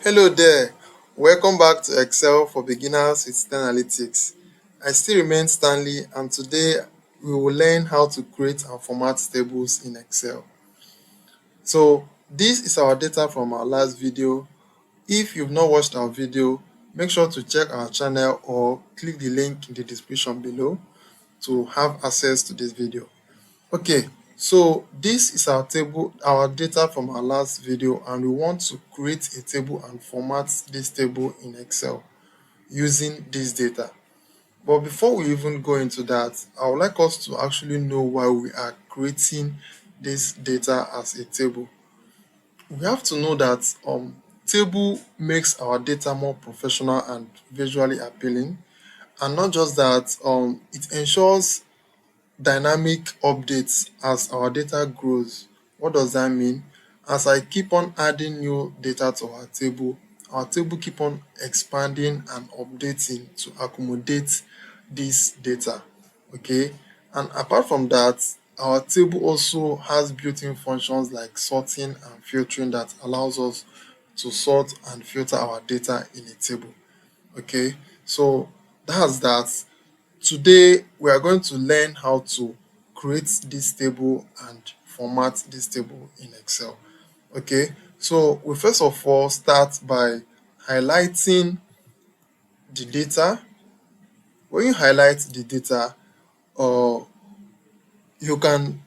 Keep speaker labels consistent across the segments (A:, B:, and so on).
A: Hello there. Welcome back to Excel for Beginners with Stan Analytics. I still remain Stanley, and today we will learn how to create and format tables in Excel. So, this is our data from our last video. If you've not watched our video, make sure to check our channel or click the link in the description below to have access to this video. Okay, so this is our table, our data from our last video, and we want to create a table and format this table in Excel using this data. But before we even go into that, I would like us to actually know why we are creating this data as a table. We have to know that table makes our data more professional and visually appealing, and not just that, it ensures dynamic updates as our data grows. What does that mean? As I keep on adding new data to our table keep on expanding and updating to accommodate this data. Okay. And apart from that, our table also has built-in functions like sorting and filtering that allows us to sort and filter our data in a table. Okay. So that's that. Today, we are going to learn how to create this table and format this table in Excel. Okay, so we first of all start by highlighting the data. When you highlight the data, uh, you can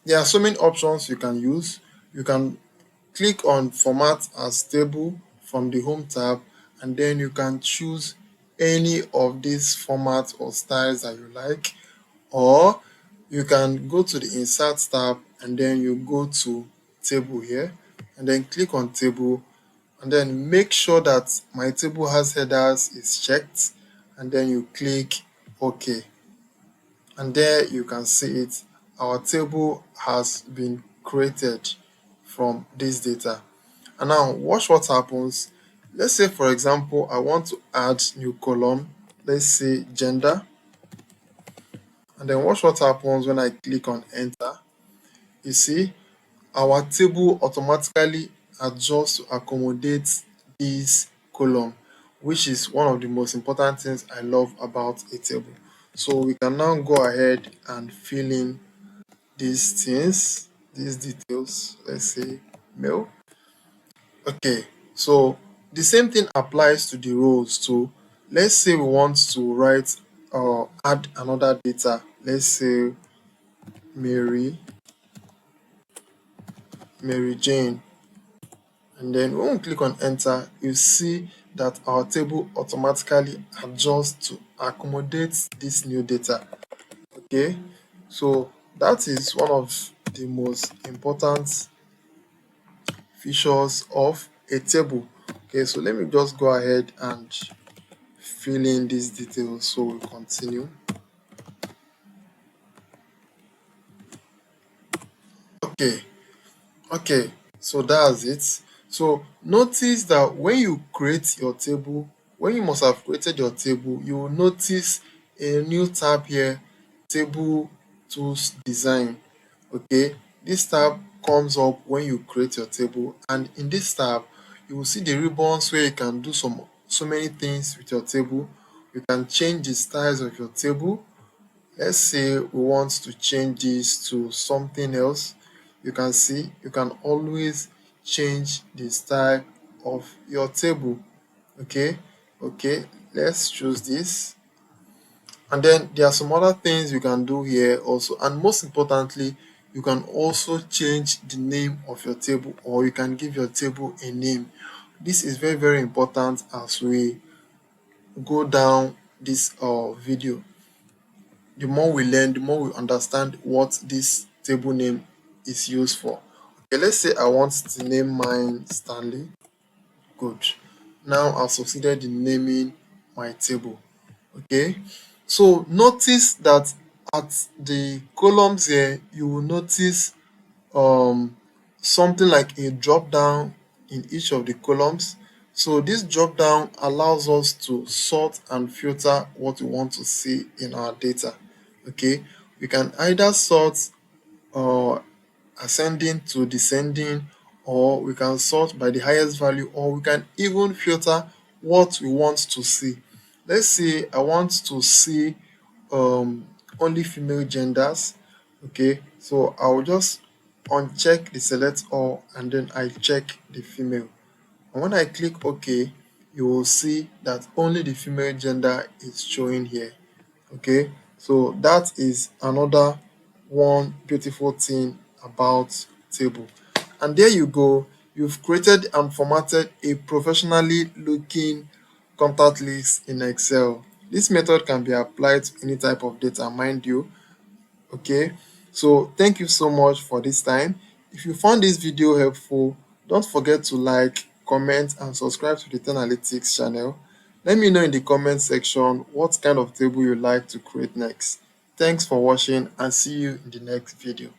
A: there are so many options you can use. You can click on Format as Table from the Home tab, and then you can choose any of these formats or styles that you like, or you can go to the Insert tab and then you go to Table here, and then click on Table, and then make sure that My Table Has Headers is checked, and then you click OK, and there you can see it. Our table has been created from this data. And now watch what happens. Let's say, for example, I want to add new column. Let's say gender, and then watch what happens when I click on enter. You see, our table automatically adjusts to accommodate this column, which is one of the most important things I love about a table. So we can now go ahead and fill in these things, these details. Let's say male. Okay, so the same thing applies to the rows too. Let's say we want to write or add another data. Let's say Mary, Mary Jane. And then when we click on enter, you see that our table automatically adjusts to accommodate this new data. Okay, so that is one of the most important features of a table. Okay, so let me just go ahead and fill in these details so we continue. Okay, okay, so that's it. So notice that when you create your table, when you must have created your table, you will notice a new tab here, Table Tools Design. Okay, this tab comes up when you create your table, and in this tab you will see the ribbons where you can do so many things with your table. You can change the styles of your table. Let's say we want to change this to something else. You can see you can always change the style of your table. Okay, okay, let's choose this. And then there are some other things you can do here also, and most importantly, you can also change the name of your table, or you can give your table a name. This is very, very important as we go down this video. The more we learn, the more we understand what this table name is used for. Okay, let's say I want to name mine Stanley. Good. Now I've succeeded in naming my table. Okay, so notice that at the columns here, you will notice something like a drop down in each of the columns. So this drop down allows us to sort and filter what we want to see in our data. Okay, we can either sort ascending to descending, or we can sort by the highest value, or we can even filter what we want to see. Let's say I want to see only female genders. Okay, so I'll just uncheck the select all and then I check the female. And when I click OK, you will see that only the female gender is showing here. Okay, so that is another one beautiful thing about table. And there you go, you've created and formatted a professionally looking contact list in Excel. This method can be applied to any type of data, mind you. Okay, so thank you so much for this time. If you found this video helpful, don't forget to like, comment and subscribe to the Ten Analytics channel. Let me know in the comment section what kind of table you like to create next. Thanks for watching and see you in the next video.